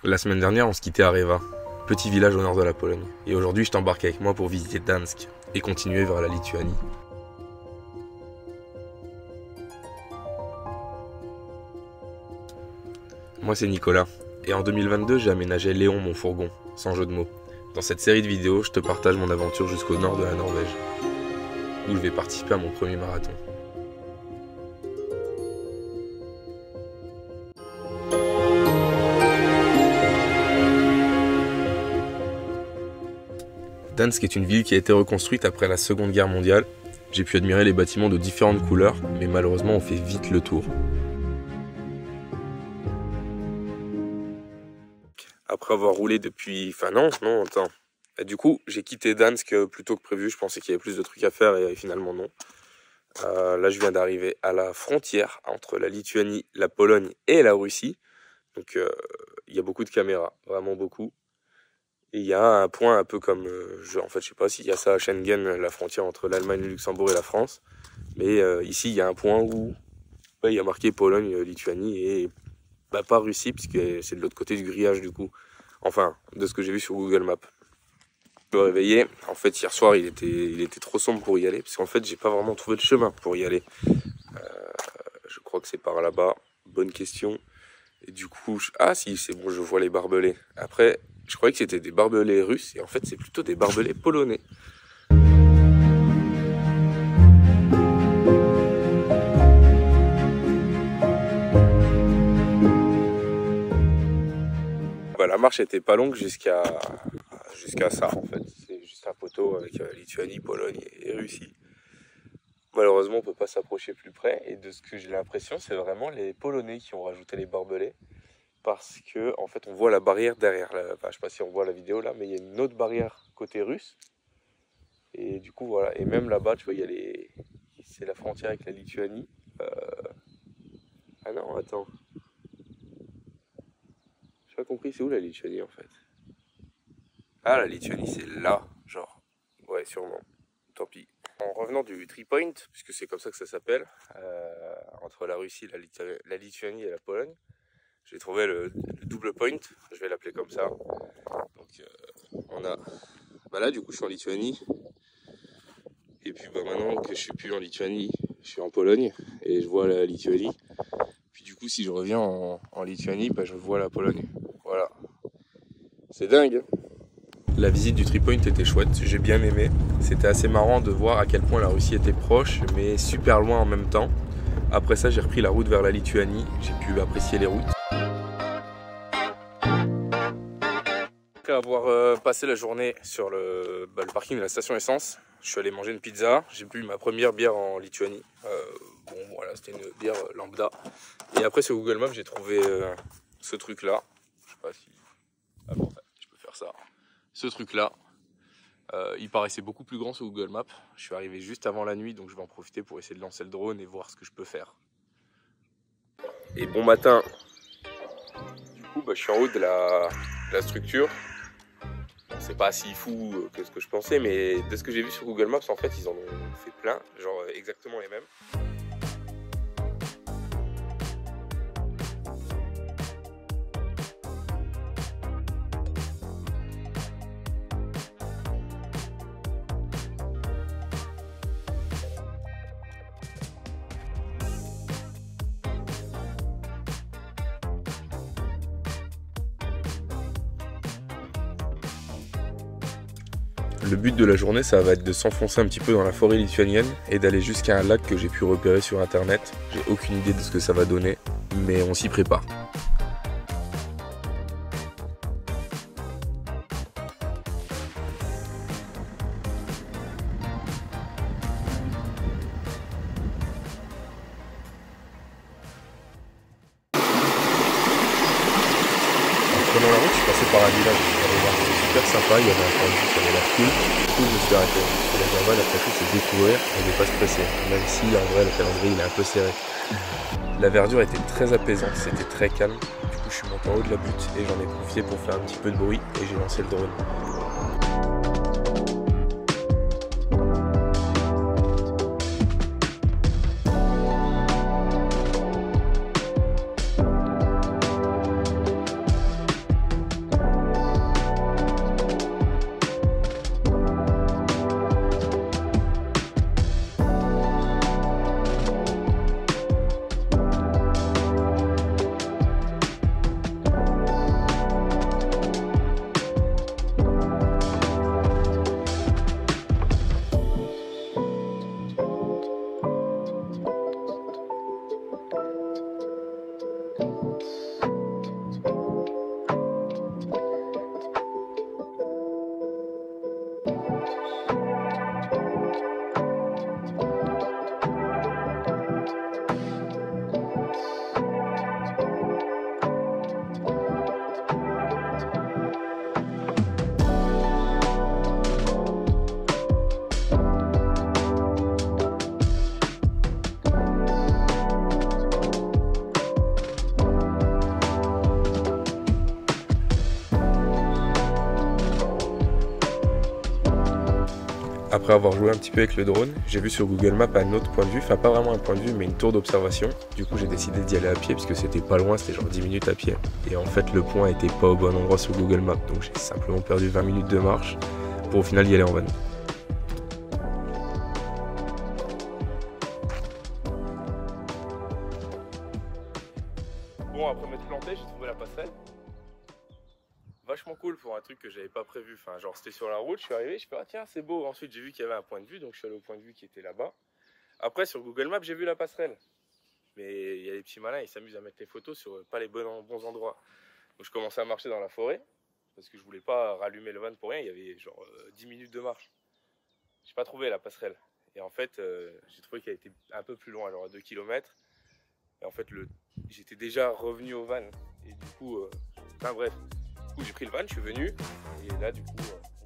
La semaine dernière, on se quittait à Rewa, petit village au nord de la Pologne. Et aujourd'hui, je t'embarque avec moi pour visiter Gdańsk et continuer vers la Lituanie. Moi, c'est Nicolas. Et en 2022, j'ai aménagé Léon, mon fourgon, sans jeu de mots. Dans cette série de vidéos, je te partage mon aventure jusqu'au nord de la Norvège, où je vais participer à mon premier marathon. Gdańsk est une ville qui a été reconstruite après la Seconde Guerre mondiale. J'ai pu admirer les bâtiments de différentes couleurs, mais malheureusement on fait vite le tour. Après avoir roulé depuis... Enfin non, attends. Et du coup, j'ai quitté Gdańsk plus tôt que prévu. Je pensais qu'il y avait plus de trucs à faire et finalement non. Là, je viens d'arriver à la frontière entre la Lituanie, la Pologne et la Russie. Donc, il y a beaucoup de caméras, vraiment beaucoup. Et il y a un point un peu comme... en fait, je sais pas s'il y a ça à Schengen, la frontière entre l'Allemagne, le Luxembourg et la France. Mais ici, il y a un point où il y a marqué Pologne, Lituanie et pas Russie, puisque c'est de l'autre côté du grillage du coup. Enfin, de ce que j'ai vu sur Google Maps. Je me réveillais, en fait hier soir il était trop sombre pour y aller, parce qu'en fait j'ai pas vraiment trouvé le chemin pour y aller. Je crois que c'est par là-bas, bonne question. Et du coup, ah si c'est bon, je vois les barbelés. Après, je croyais que c'était des barbelés russes, et en fait c'est plutôt des barbelés polonais. La marche était pas longue jusqu'à ça en fait. C'est juste un poteau avec Lituanie, Pologne et Russie. Malheureusement, on peut pas s'approcher plus près. Et de ce que j'ai l'impression, c'est vraiment les Polonais qui ont rajouté les barbelés. Parce que en fait, on voit la barrière derrière. Enfin, je sais pas si on voit la vidéo là, mais il y a une autre barrière côté russe. Et du coup, voilà. Et même là-bas, tu vois, il y a c'est la frontière avec la Lituanie. Ah non, attends. J'ai pas compris, c'est où la Lituanie en fait? Ah, la Lituanie c'est là, genre. Ouais, sûrement. Tant pis. En revenant du 3-point, puisque c'est comme ça que ça s'appelle, entre la Russie, la Lituanie et la Pologne, j'ai trouvé le double point, je vais l'appeler comme ça. Donc on a... là du coup je suis en Lituanie. Et puis maintenant que je suis plus en Lituanie, je suis en Pologne et je vois la Lituanie. Puis du coup si je reviens en Lituanie, je vois la Pologne. Voilà. C'est dingue. La visite du 3-point était chouette, j'ai bien aimé. C'était assez marrant de voir à quel point la Russie était proche, mais super loin en même temps. Après ça, j'ai repris la route vers la Lituanie, j'ai pu apprécier les routes. Après avoir passé la journée sur le parking de la station essence, je suis allé manger une pizza, j'ai bu ma première bière en Lituanie. Bon voilà, c'était une bière lambda. Et après sur Google Maps, j'ai trouvé ce truc là. Je sais pas si... Ah bon, je peux faire ça. Ce truc là, il paraissait beaucoup plus grand sur Google Maps. Je suis arrivé juste avant la nuit, donc je vais en profiter pour essayer de lancer le drone et voir ce que je peux faire. Et bon matin. Du coup, je suis en haut de la structure. C'est pas si fou que ce que je pensais, mais de ce que j'ai vu sur Google Maps, en fait, ils en ont fait plein, genre exactement les mêmes. Le but de la journée, ça va être de s'enfoncer un petit peu dans la forêt lituanienne et d'aller jusqu'à un lac que j'ai pu repérer sur internet. J'ai aucune idée de ce que ça va donner, mais on s'y prépare. Pendant la route, je suis passé par un village, c'était super sympa, il y avait un point de vue, ça avait l'air cool. Du coup, je me suis arrêté. Et la Java, après tout, c'est découvrir et ne pas se presser, même si en vrai, le calendrier il est un peu serré. La verdure était très apaisante, c'était très calme. Du coup, je suis monté en haut de la butte et j'en ai profité pour faire un petit peu de bruit et j'ai lancé le drone. Après avoir joué un petit peu avec le drone, j'ai vu sur Google Maps un autre point de vue, enfin pas vraiment un point de vue mais une tour d'observation. Du coup j'ai décidé d'y aller à pied puisque c'était pas loin, c'était genre 10 minutes à pied. Et en fait le point était pas au bon endroit sur Google Maps, donc j'ai simplement perdu 20 minutes de marche pour au final y aller en van. Bon, après m'être planté, j'ai trouvé la passerelle. Vachement cool pour un truc que j'avais pas prévu. Enfin, genre c'était sur la route, je suis arrivé, je fais ah tiens, c'est beau. Ensuite, j'ai vu qu'il y avait un point de vue, donc je suis allé au point de vue qui était là-bas. Après, sur Google Maps, j'ai vu la passerelle. Mais il y a des petits malins, ils s'amusent à mettre les photos sur pas les bons endroits. Donc je commençais à marcher dans la forêt parce que je voulais pas rallumer le van pour rien. Il y avait genre 10 minutes de marche. J'ai pas trouvé la passerelle. Et en fait, j'ai trouvé qu'elle était un peu plus loin, genre à 2 km. Et en fait, j'étais déjà revenu au van. Et du coup, enfin bref. Du coup, j'ai pris le van, je suis venu. Et là, du coup,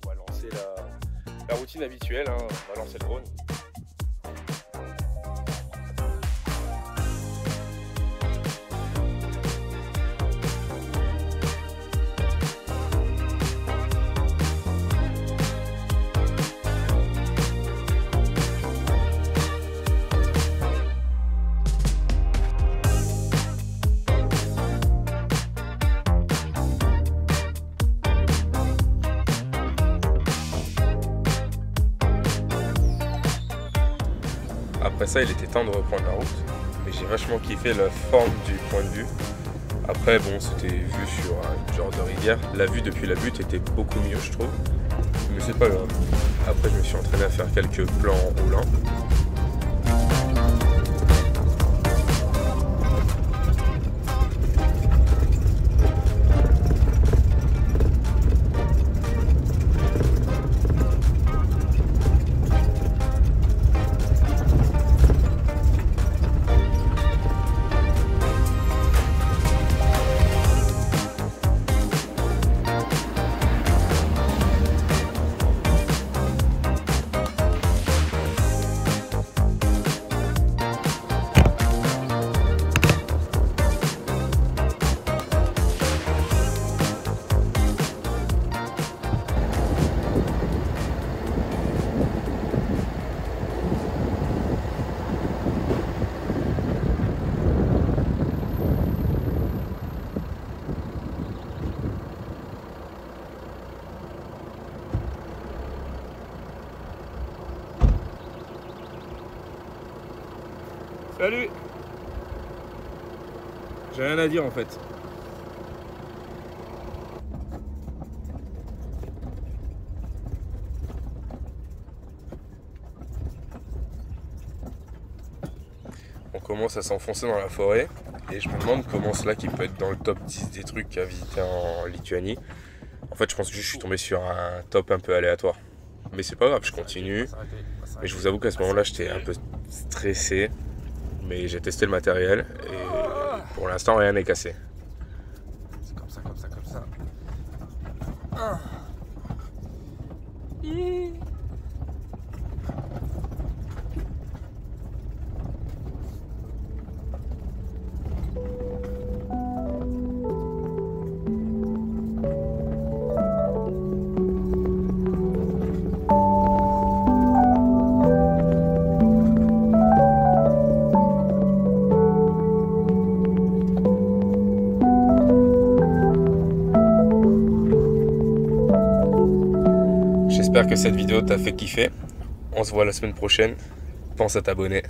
on va lancer la routine habituelle. Hein. On va lancer le drone. Après ça, il était temps de reprendre la route. Mais j'ai vachement kiffé la forme du point de vue. Après, bon, c'était vu sur un genre de rivière. La vue depuis la butte était beaucoup mieux, je trouve. Mais c'est pas grave. Après, je me suis entraîné à faire quelques plans en roulant. Salut! J'ai rien à dire en fait. On commence à s'enfoncer dans la forêt et je me demande comment cela qui peut être dans le top 10 des trucs à visiter en Lituanie. En fait, je pense que je suis tombé sur un top un peu aléatoire. Mais c'est pas grave, je continue. Mais je vous avoue qu'à ce moment-là, j'étais un peu stressé. Mais j'ai testé le matériel et pour l'instant, rien n'est cassé. C'est comme ça, comme ça, comme ça. J'espère que cette vidéo t'a fait kiffer. On se voit la semaine prochaine. Pense à t'abonner.